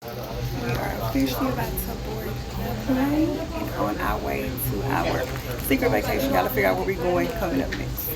We are officially about to board the plane and on our way to our secret vacation. Gotta figure out where we're going coming up next.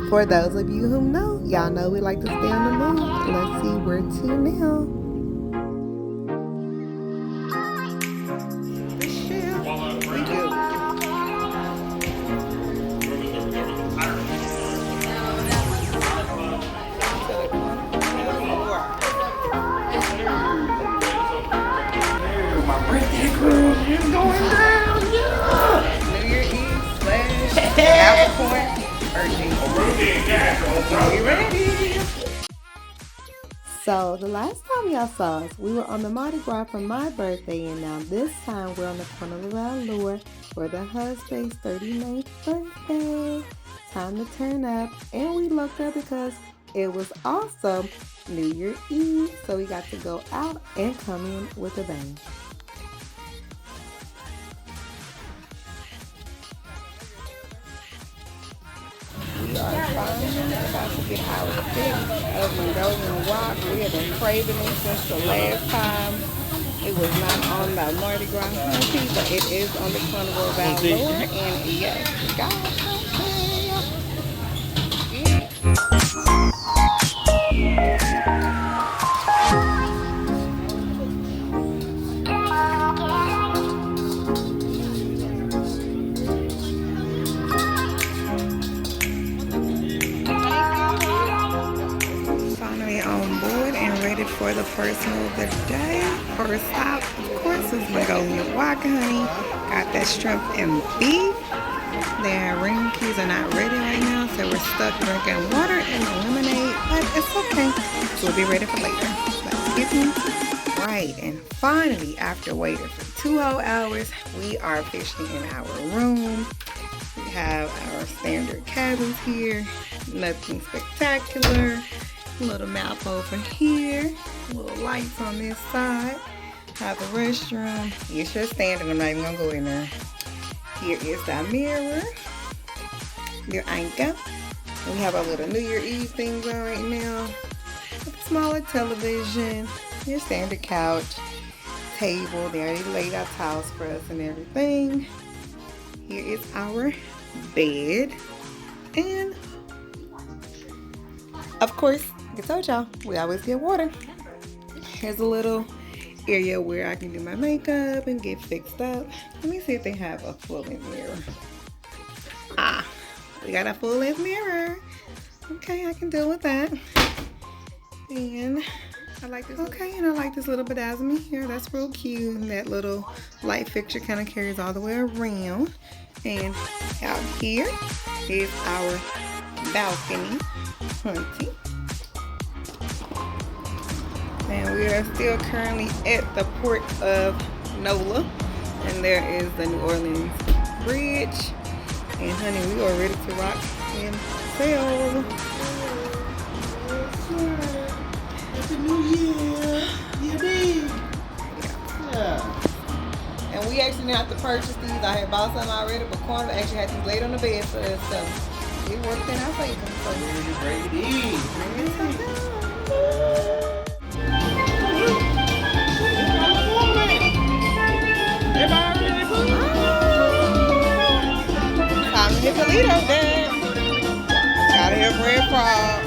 For those of you who know, y'all know we like to stay on the move. Let's see where to now. We do. My birthday cruise is going down, yeah! New Year Eve / Capricorn. Are you ready? So the last time y'all saw us, we were on the Mardi Gras for my birthday, and now this time we're on the Carnival Valor for the Husbae's 39th birthday. Time to turn up, and we looked up because it was also New Year Eve, so we got to go out and come in with a bang. We are finally about to get our fix of Mongolian Walk. We have been craving it since the last time. It was not on the Mardi Gras Hunty, but it is on the Carnival Valor. And yes, guys, for the first meal of the day. First stop, of course, is Mongolian Walk, honey. Got that shrimp and beef. Their ring keys are not ready right now, so we're stuck drinking water and lemonade, but it's okay. We'll be ready for later. Let's get me right. And finally, after waiting for 2 whole hours, we are officially in our room. We have our standard cabins here. Nothing spectacular. Little map over here, little lights on this side. Have the restroom. It's your standard, I'm not even gonna go in there. Here is the mirror, your anchor. We have our little New Year Eve things on right now. A smaller television, your standard couch, table. They already laid out towels for us and everything. Here is our bed, and of course, like I told y'all, we always get water. Here's a little area where I can do my makeup and get fixed up. Let me see if they have a full-length mirror. Ah, we got a full-length mirror. Okay, I can deal with that. And I like this. Okay, and I like this little bedazzlement here. That's real cute. And that little light fixture kind of carries all the way around. And out here is our balcony. Hunty. And we are still currently at the port of NOLA, and there is the New Orleans Bridge. And honey, we are ready to rock and sail. It's a new year. Year Eve. Yeah. And we actually didn't have to purchase these. I had bought some already, but Carnival actually had these laid on the bed for us, so it worked in our favor. So Great Eve. Time to hit Toledo there. Gotta hear bread frog.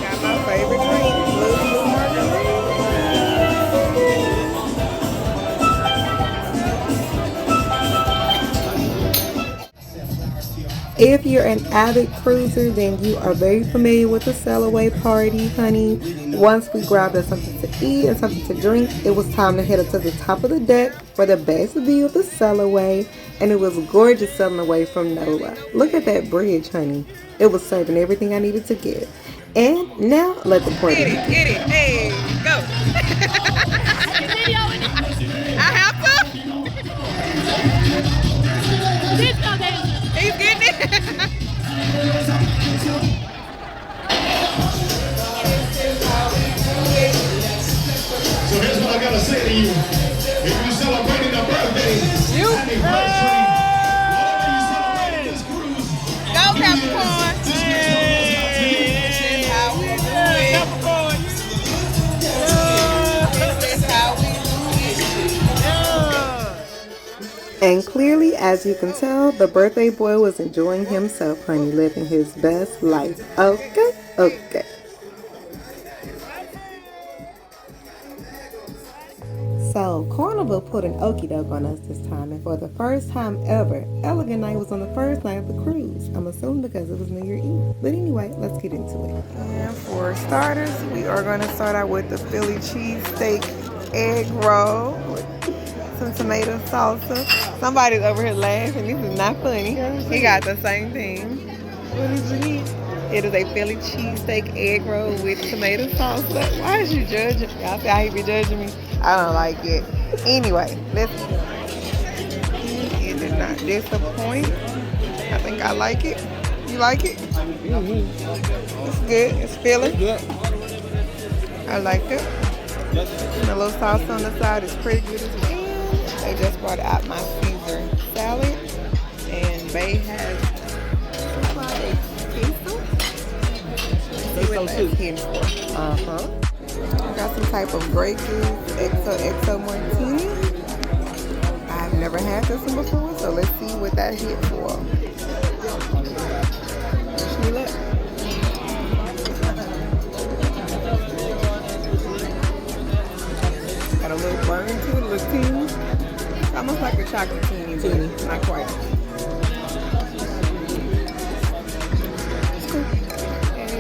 Got my favorite drink, blue margarita. If you're an avid cruiser, then you are very familiar with the sail-away party, honey. Once we grabbed us something to eat and something to drink, it was time to head up to the top of the deck for the best view of the sail-away, and it was gorgeous sailing away from NOLA. Look at that bridge, honey. It was serving everything I needed to get. And now, let the party begin. Get it, hey, go. I have to. And clearly, as you can tell, the birthday boy was enjoying himself, honey, living his best life. Okay, okay. So, Carnival put an okie doke on us this time, and for the first time ever, Elegant Night was on the first night of the cruise. I'm assuming because it was New Year Eve. But anyway, let's get into it. And for starters, we are going to start out with the Philly cheesesteak egg roll with some tomato salsa. Somebody's over here laughing. This is not funny. He got the same thing. What is it? It is a Philly cheesesteak egg roll with tomato salsa. Why is you judging me? I say how you be judging me. I don't like it. Anyway, let's go. It did not disappoint. I think I like it. You like it? It's good. It's filling. I like it. And the little sauce on the side is pretty good as well. They just brought out my Caesar salad. And Bay has supplied queso. Let's see what that's here for. I got some type of grape juice, XO martini. I've never had this one before, so let's see what that hit for. Wish me luck. Got a little burn to it, a little teeny. It's almost like a chocolate teeny, but not quite.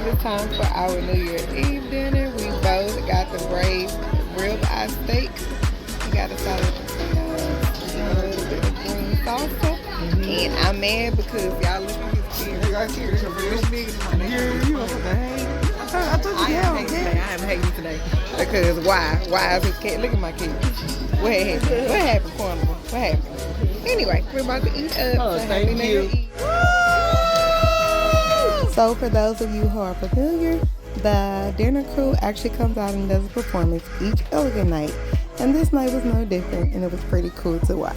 It's time for our New Year Eve dinner. We both got the braised ribeye steak. We got a salad potatoes, a little bit of green salsa. And I'm mad because y'all look at his kid. Y'all kids are real big. You want to hate? I told you I am hating today. Because why? Why is his kid? Look at my kid. What happened? What happened, Carnival? What happened? Anyway, we're about to eat up. Oh, thank you. So for those of you who are familiar, the dinner crew actually comes out and does a performance each Elegant Night. And this night was no different, and it was pretty cool to watch.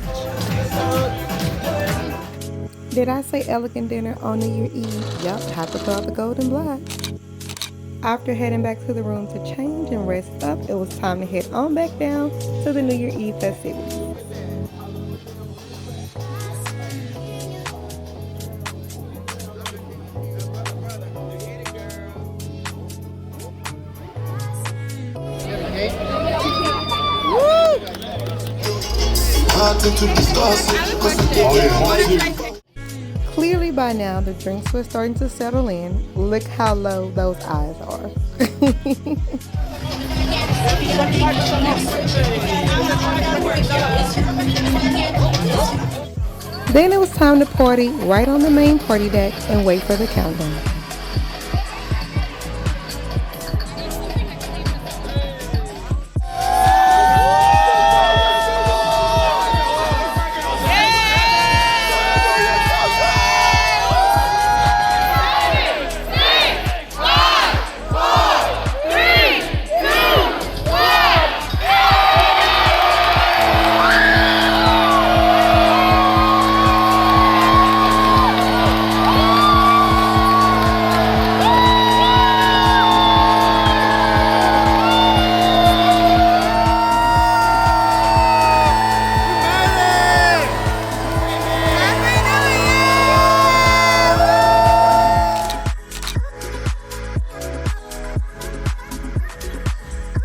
Did I say Elegant Dinner on New Year Eve? Yup, have to throw out the gold and black. After heading back to the room to change and rest up, it was time to head on back down to the New Year Eve festivities. Clearly by now the drinks were starting to settle in. Look how low those eyes are. Then it was time to party right on the main party deck and wait for the countdown.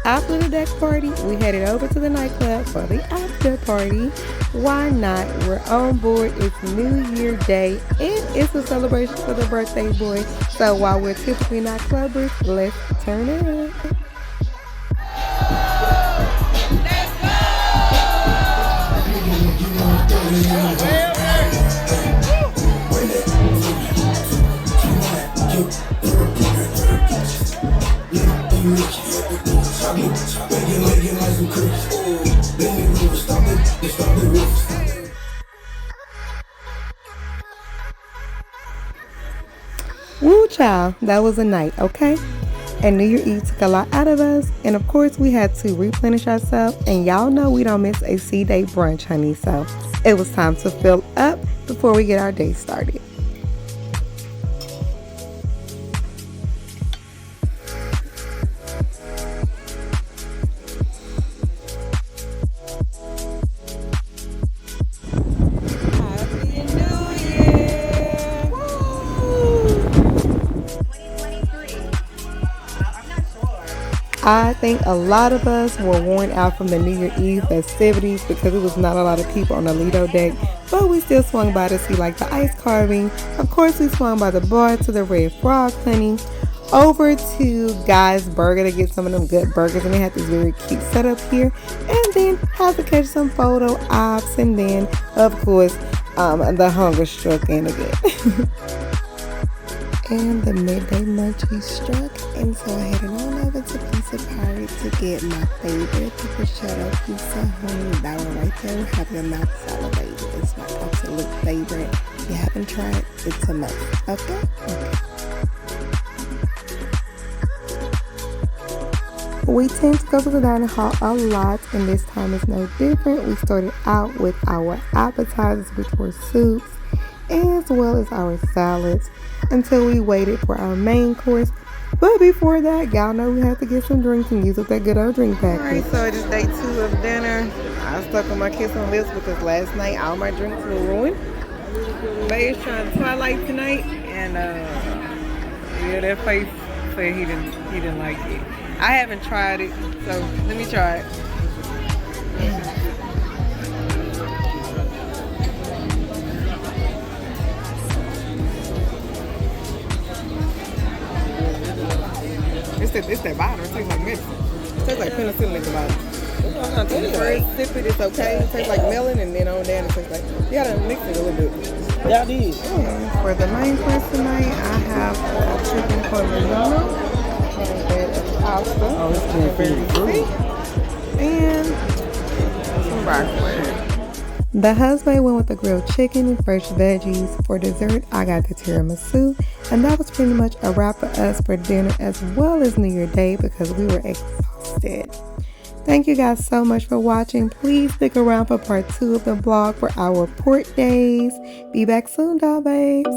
After the deck party, we headed over to the nightclub for the after party. Why not? We're on board. It's New Year Day and it's a celebration for the birthday boy. So while we're typically not clubbers, let's turn it up. Woo child, that was a night, okay? And New Year Eve took a lot out of us, and of course we had to replenish ourselves, and y'all know we don't miss a C-Day brunch, honey, so it was time to fill up before we get our day started. I think a lot of us were worn out from the New Year Eve festivities because it was not a lot of people on the Lido deck, but we still swung by to see like the ice carving. Of course, we swung by the bar to the Red Frog Honey, over to Guy's Burger to get some of them good burgers, and they had this very cute setup here, and then have to catch some photo ops, and then of course the hunger struck in again. And the midday munchie struck, and so I headed on over to Pizza Pirate to get my favorite prosciutto pizza. Honey, that one right there will have your mouth salivating. It's my absolute favorite. If you haven't tried, it's a must. Okay? We tend to go to the dining hall a lot, and this time is no different. We started out with our appetizers, which were soups, as well as our salads, until we waited for our main course. But before that, y'all know we had to get some drinks and use up that good old drink package. Alright, so it is day 2 of dinner. I stuck with my kissing lips because last night all my drinks were ruined. Bae is trying Twilight tonight, and yeah, that face said he didn't like it. I haven't tried it, so let me try it. It's that bottle. It tastes like medicine. It tastes like penicillin at the bottom. The first sip it, it's okay. It tastes like melon, and then on down it tastes like, you gotta mix it a little bit. Yeah, I did. For the main course tonight, I have a chicken cordon and a bed of pasta. Oh, it's very fruity. And some broccoli. The Husbae went with the grilled chicken and fresh veggies. For dessert, I got the tiramisu, and that was pretty much a wrap for us for dinner as well as New Year Day because we were exhausted. Thank you guys so much for watching. Please stick around for part 2 of the vlog for our port days. Be back soon, doll babes.